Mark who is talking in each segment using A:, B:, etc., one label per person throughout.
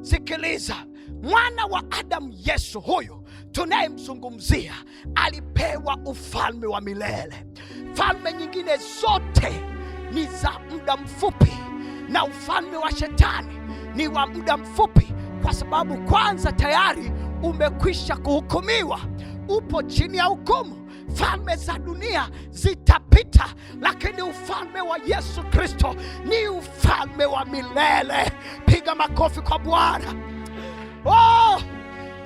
A: Sikiliza. Mwana wa Adamu Yesu huyu tunayemzungumzia alipewa ufalme wa milele. Falme nyingine zote ni za muda mfupi, na ufalme wa shetani ni wa muda mfupi, kwa sababu kwanza tayari umekwisha kuhukumiwa, upo chini ya hukumu. Falme za dunia zitapita, lakini ufalme wa Yesu Kristo ni ufalme wa milele. Piga makofi kwa Bwana.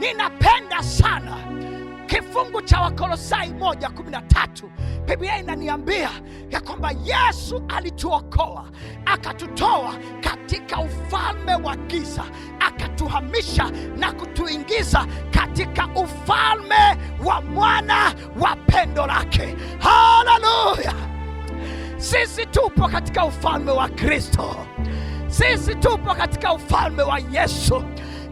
A: Ninapenda sana kifungu cha Wakolosai 1:13. Biblia inaniambia ya kwamba Yesu alituokoa, akatutoa katika ufalme wa giza, akatuhamisha na kutuingiza katika ufalme wa mwana wa pendo lake. Haleluya! Sisi tupo katika ufalme wa Kristo. Sisi tupo katika ufalme wa Yesu.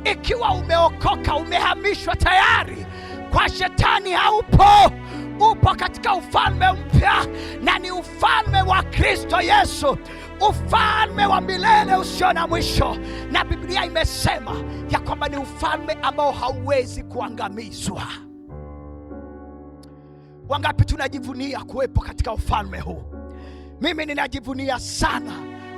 A: Ikiwa umeokoka, umehamishwa tayari kwa shetani, haupo. Upo katika ufalme mpya, na ni ufalme wa Kristo Yesu, ufalme wa milele usio na mwisho. Na Biblia imesema ya kwamba ni ufalme ambao hauwezi kuangamizwa. Wangapi tunajivunia kuwepo katika ufalme huu? Mimi ninajivunia sana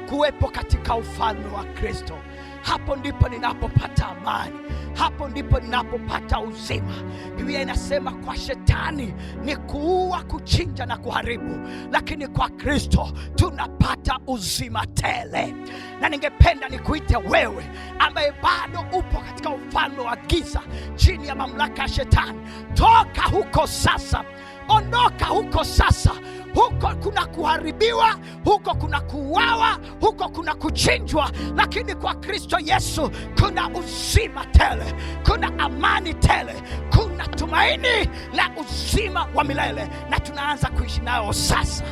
A: kuwepo katika ufalme wa Kristo. Hapo ndipo ninapopata amani, hapo ndipo ninapopata uzima. Biblia inasema kwa shetani ni kuua, kuchinja na kuharibu, lakini kwa Kristo tunapata uzima tele. Na ningependa nikuite wewe ambaye bado upo katika ufalme wa giza, chini ya mamlaka ya shetani, toka huko sasa, ondoka huko sasa. Huko kuna kuharibiwa, huko kuna kuuawa, huko kuna kuchinjwa, lakini kwa Kristo Yesu kuna uzima tele, kuna amani tele, kuna tumaini la uzima wa milele, na tunaanza kuishi nayo sasa.